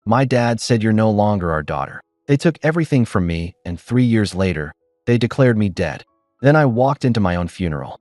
My dad said you're no longer our daughter. They took everything from me, and 3 years later, they declared me dead. Then I walked into my own funeral.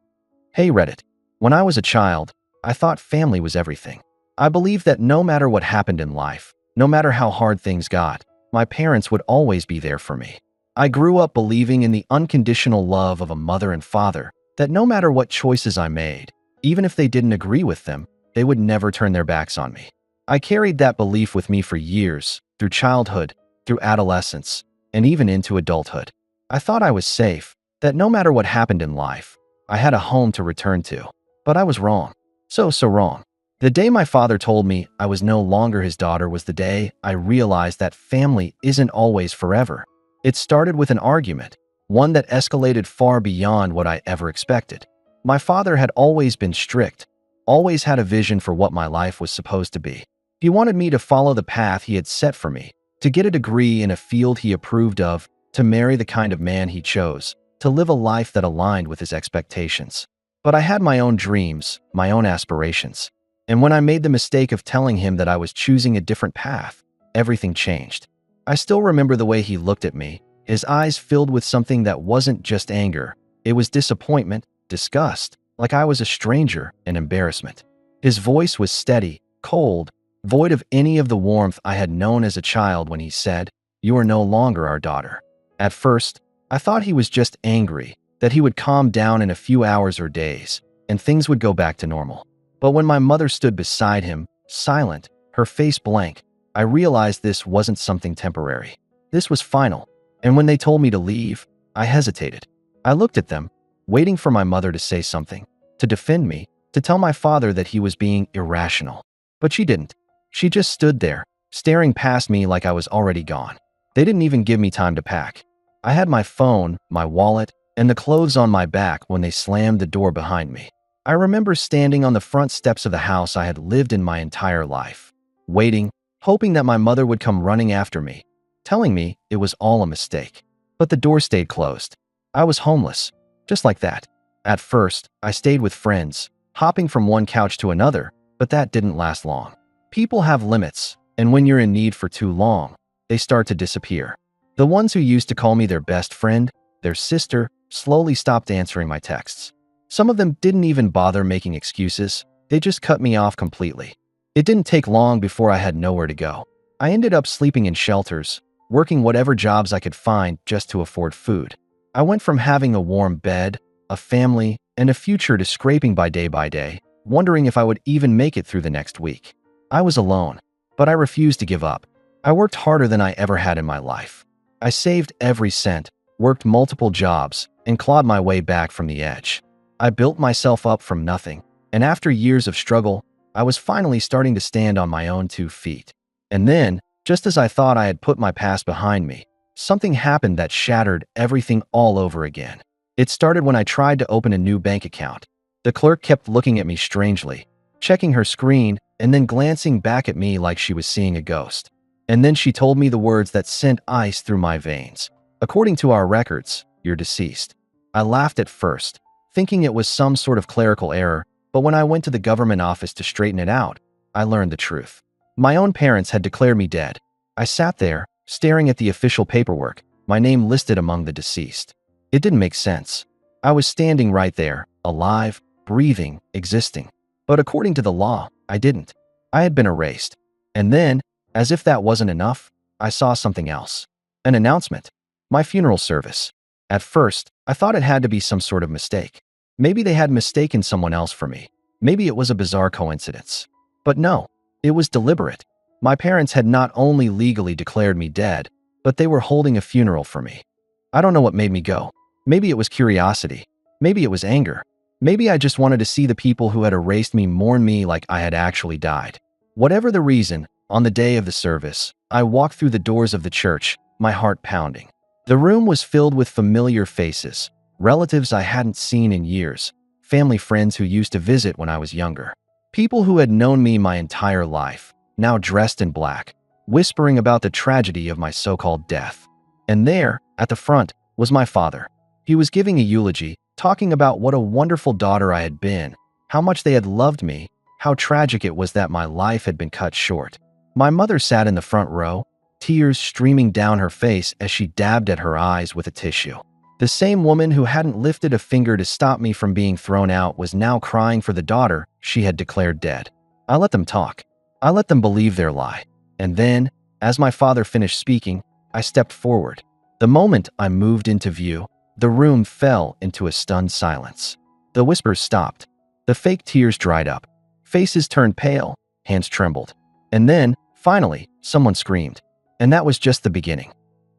Hey Reddit. When I was a child, I thought family was everything. I believed that no matter what happened in life, no matter how hard things got, my parents would always be there for me. I grew up believing in the unconditional love of a mother and father, that no matter what choices I made, even if they didn't agree with them, they would never turn their backs on me. I carried that belief with me for years, through childhood, through adolescence, and even into adulthood. I thought I was safe, that no matter what happened in life, I had a home to return to. But I was wrong. So wrong. The day my father told me I was no longer his daughter was the day I realized that family isn't always forever. It started with an argument, one that escalated far beyond what I ever expected. My father had always been strict, always had a vision for what my life was supposed to be. He wanted me to follow the path he had set for me, to get a degree in a field he approved of, to marry the kind of man he chose, to live a life that aligned with his expectations. But I had my own dreams, my own aspirations. And when I made the mistake of telling him that I was choosing a different path, everything changed. I still remember the way he looked at me, his eyes filled with something that wasn't just anger. It was disappointment, disgust, like I was a stranger, and embarrassment. His voice was steady, cold, void of any of the warmth I had known as a child when he said, "You are no longer our daughter." At first, I thought he was just angry, that he would calm down in a few hours or days, and things would go back to normal. But when my mother stood beside him, silent, her face blank, I realized this wasn't something temporary. This was final. And when they told me to leave, I hesitated. I looked at them, waiting for my mother to say something, to defend me, to tell my father that he was being irrational. But she didn't. She just stood there, staring past me like I was already gone. They didn't even give me time to pack. I had my phone, my wallet, and the clothes on my back when they slammed the door behind me. I remember standing on the front steps of the house I had lived in my entire life, waiting, hoping that my mother would come running after me, telling me it was all a mistake. But the door stayed closed. I was homeless, just like that. At first, I stayed with friends, hopping from one couch to another, but that didn't last long. People have limits, and when you're in need for too long, they start to disappear. The ones who used to call me their best friend, their sister, slowly stopped answering my texts. Some of them didn't even bother making excuses. They just cut me off completely. It didn't take long before I had nowhere to go. I ended up sleeping in shelters, working whatever jobs I could find just to afford food. I went from having a warm bed, a family, and a future to scraping by day, wondering if I would even make it through the next week. I was alone, but I refused to give up. I worked harder than I ever had in my life. I saved every cent, worked multiple jobs, and clawed my way back from the edge. I built myself up from nothing, and after years of struggle, I was finally starting to stand on my own 2 feet. And then, just as I thought I had put my past behind me, something happened that shattered everything all over again. It started when I tried to open a new bank account. The clerk kept looking at me strangely, checking her screen and then glancing back at me like she was seeing a ghost. And then she told me the words that sent ice through my veins. "According to our records, you're deceased." I laughed at first, thinking it was some sort of clerical error, but when I went to the government office to straighten it out, I learned the truth. My own parents had declared me dead. I sat there, staring at the official paperwork, my name listed among the deceased. It didn't make sense. I was standing right there, alive, breathing, existing. But according to the law, I didn't. I had been erased. And then, as if that wasn't enough, I saw something else. An announcement. My funeral service. At first, I thought it had to be some sort of mistake. Maybe they had mistaken someone else for me. Maybe it was a bizarre coincidence. But no, it was deliberate. My parents had not only legally declared me dead, but they were holding a funeral for me. I don't know what made me go. Maybe it was curiosity. Maybe it was anger. Maybe I just wanted to see the people who had erased me mourn me like I had actually died. Whatever the reason, on the day of the service, I walked through the doors of the church, my heart pounding. The room was filled with familiar faces, relatives I hadn't seen in years, family friends who used to visit when I was younger. People who had known me my entire life, now dressed in black, whispering about the tragedy of my so-called death. And there, at the front, was my father. He was giving a eulogy, talking about what a wonderful daughter I had been, how much they had loved me, how tragic it was that my life had been cut short. My mother sat in the front row, tears streaming down her face as she dabbed at her eyes with a tissue. The same woman who hadn't lifted a finger to stop me from being thrown out was now crying for the daughter she had declared dead. I let them talk. I let them believe their lie. And then, as my father finished speaking, I stepped forward. The moment I moved into view, the room fell into a stunned silence. The whispers stopped. The fake tears dried up. Faces turned pale, hands trembled. And then, finally, someone screamed. And that was just the beginning.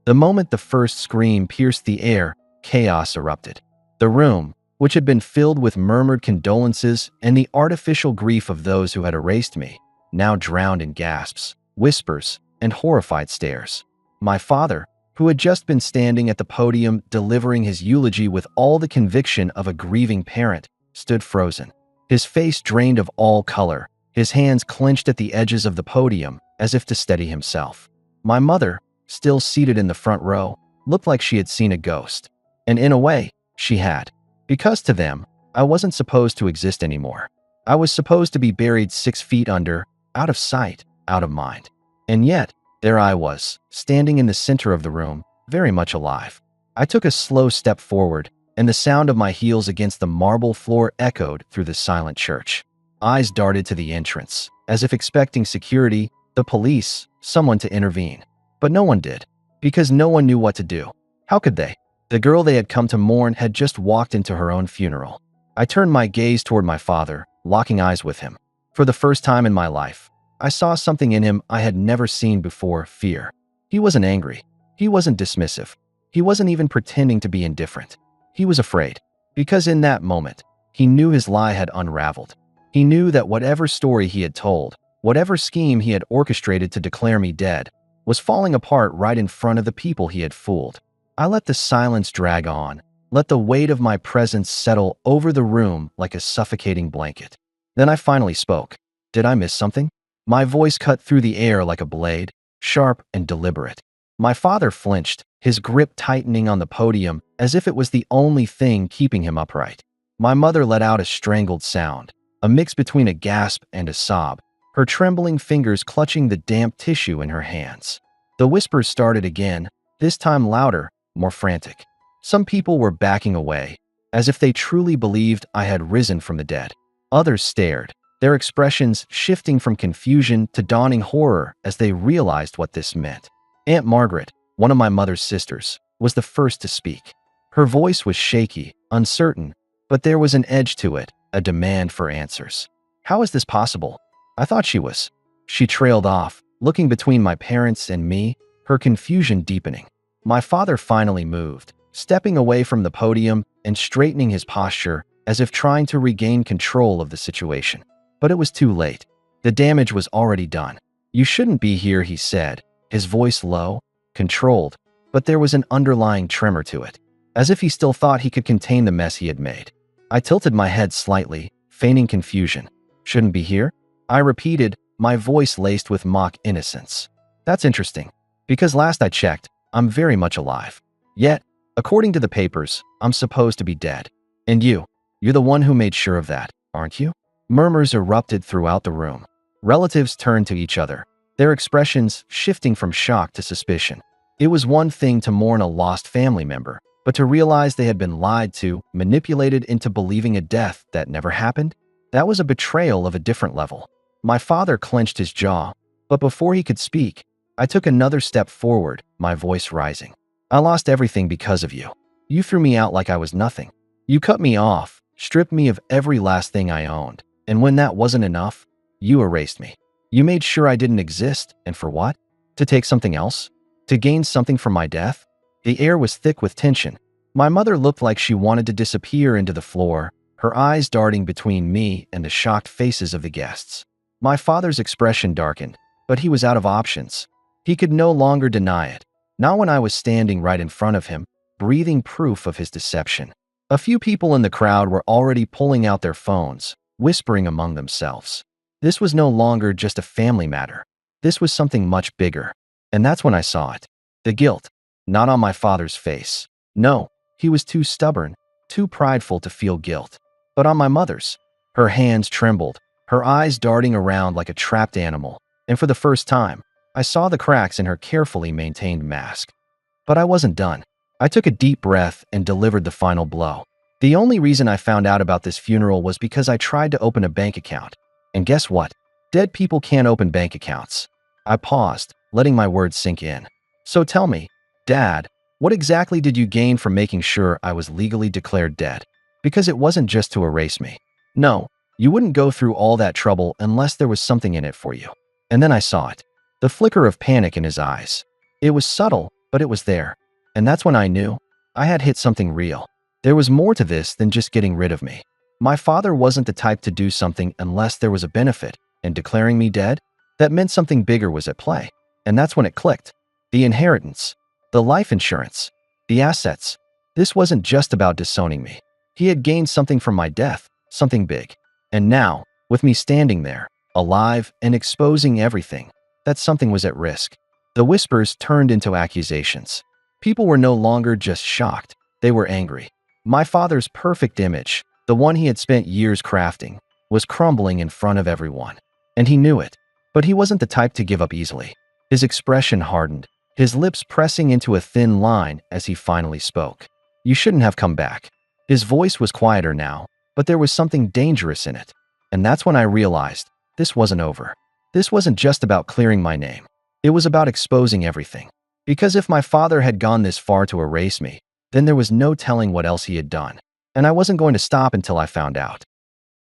The moment the first scream pierced the air, chaos erupted. The room, which had been filled with murmured condolences and the artificial grief of those who had erased me, now drowned in gasps, whispers, and horrified stares. My father, who had just been standing at the podium delivering his eulogy with all the conviction of a grieving parent, stood frozen. His face drained of all color, his hands clenched at the edges of the podium as if to steady himself. My mother, still seated in the front row, looked like she had seen a ghost. And in a way, she had. Because to them, I wasn't supposed to exist anymore. I was supposed to be buried 6 feet under, out of sight, out of mind. And yet, there I was, standing in the center of the room, very much alive. I took a slow step forward, and the sound of my heels against the marble floor echoed through the silent church. Eyes darted to the entrance, as if expecting security, the police, someone to intervene. But no one did, because no one knew what to do. How could they? The girl they had come to mourn had just walked into her own funeral. I turned my gaze toward my father, locking eyes with him. For the first time in my life, I saw something in him I had never seen before: fear. He wasn't angry. He wasn't dismissive. He wasn't even pretending to be indifferent. He was afraid. Because in that moment, he knew his lie had unraveled. He knew that whatever story he had told, whatever scheme he had orchestrated to declare me dead, was falling apart right in front of the people he had fooled. I let the silence drag on, let the weight of my presence settle over the room like a suffocating blanket. Then I finally spoke. Did I miss something? My voice cut through the air like a blade, sharp and deliberate. My father flinched, his grip tightening on the podium as if it was the only thing keeping him upright. My mother let out a strangled sound, a mix between a gasp and a sob, her trembling fingers clutching the damp tissue in her hands. The whispers started again, this time louder, more frantic. Some people were backing away, as if they truly believed I had risen from the dead. Others stared, their expressions shifting from confusion to dawning horror as they realized what this meant. Aunt Margaret, one of my mother's sisters, was the first to speak. Her voice was shaky, uncertain, but there was an edge to it, a demand for answers. How is this possible? I thought she was. She trailed off, looking between my parents and me, her confusion deepening. My father finally moved, stepping away from the podium and straightening his posture as if trying to regain control of the situation. But it was too late. The damage was already done. You shouldn't be here, he said, his voice low, controlled, but there was an underlying tremor to it, as if he still thought he could contain the mess he had made. I tilted my head slightly, feigning confusion. Shouldn't be here? I repeated, my voice laced with mock innocence. That's interesting, because last I checked, I'm very much alive. Yet, according to the papers, I'm supposed to be dead. And you're the one who made sure of that, aren't you? Murmurs erupted throughout the room. Relatives turned to each other, their expressions shifting from shock to suspicion. It was one thing to mourn a lost family member, but to realize they had been lied to, manipulated into believing a death that never happened, that was a betrayal of a different level. My father clenched his jaw, but before he could speak, I took another step forward, my voice rising. I lost everything because of you. You threw me out like I was nothing. You cut me off, stripped me of every last thing I owned, and when that wasn't enough, you erased me. You made sure I didn't exist, and for what? To take something else? To gain something from my death? The air was thick with tension. My mother looked like she wanted to disappear into the floor, her eyes darting between me and the shocked faces of the guests. My father's expression darkened, but he was out of options. He could no longer deny it, not when I was standing right in front of him, breathing proof of his deception. A few people in the crowd were already pulling out their phones, whispering among themselves. This was no longer just a family matter. This was something much bigger. And that's when I saw it. The guilt, not on my father's face. No, he was too stubborn, too prideful to feel guilt. But on my mother's. Her hands trembled, her eyes darting around like a trapped animal. and for the first time, I saw the cracks in her carefully maintained mask. But I wasn't done. I took a deep breath and delivered the final blow. The only reason I found out about this funeral was because I tried to open a bank account. And guess what? Dead people can't open bank accounts. I paused, letting my words sink in. So tell me, Dad, what exactly did you gain from making sure I was legally declared dead? Because it wasn't just to erase me. No, you wouldn't go through all that trouble unless there was something in it for you. And then I saw it. The flicker of panic in his eyes. It was subtle, but it was there. And that's when I knew I had hit something real. There was more to this than just getting rid of me. My father wasn't the type to do something unless there was a benefit, and declaring me dead? That meant something bigger was at play. And that's when it clicked. The inheritance, the life insurance, the assets. This wasn't just about disowning me. He had gained something from my death, something big. And now, with me standing there, alive and exposing everything, that something was at risk. The whispers turned into accusations. People were no longer just shocked, they were angry. My father's perfect image, the one he had spent years crafting, was crumbling in front of everyone. And he knew it. But he wasn't the type to give up easily. His expression hardened, his lips pressing into a thin line as he finally spoke. You shouldn't have come back. His voice was quieter now, but there was something dangerous in it. And that's when I realized this wasn't over. This wasn't just about clearing my name. It was about exposing everything. Because if my father had gone this far to erase me, then there was no telling what else he had done. And I wasn't going to stop until I found out.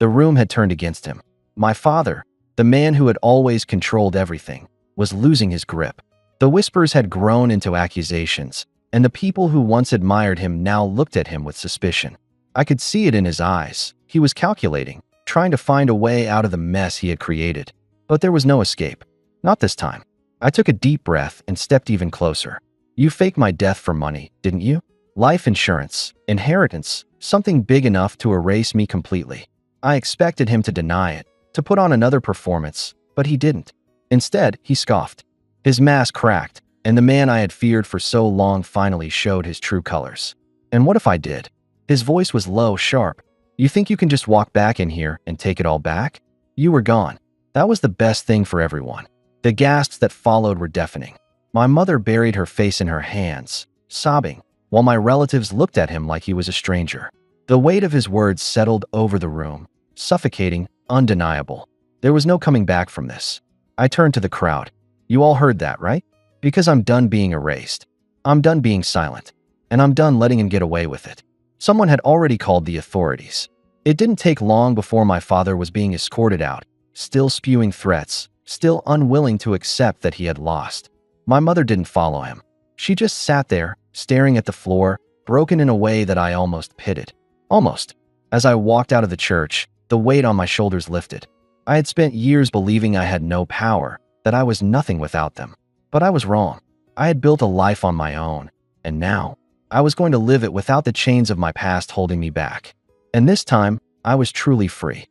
The room had turned against him. My father, the man who had always controlled everything, was losing his grip. The whispers had grown into accusations, and the people who once admired him now looked at him with suspicion. I could see it in his eyes. He was calculating, trying to find a way out of the mess he had created. But there was no escape. Not this time. I took a deep breath and stepped even closer. You faked my death for money, didn't you? Life insurance, inheritance, something big enough to erase me completely. I expected him to deny it, to put on another performance, but he didn't. Instead, he scoffed. His mask cracked, and the man I had feared for so long finally showed his true colors. And what if I did? His voice was low, sharp. You think you can just walk back in here and take it all back? You were gone. That was the best thing for everyone. The gasps that followed were deafening. My mother buried her face in her hands, sobbing, while my relatives looked at him like he was a stranger. The weight of his words settled over the room, suffocating, undeniable. There was no coming back from this. I turned to the crowd. You all heard that, right? Because I'm done being erased. I'm done being silent. And I'm done letting him get away with it. Someone had already called the authorities. It didn't take long before my father was being escorted out, still spewing threats, still unwilling to accept that he had lost. My mother didn't follow him. She just sat there, staring at the floor, broken in a way that I almost pitied. Almost. As I walked out of the church, the weight on my shoulders lifted. I had spent years believing I had no power, that I was nothing without them. But I was wrong. I had built a life on my own, and now I was going to live it without the chains of my past holding me back. And this time, I was truly free.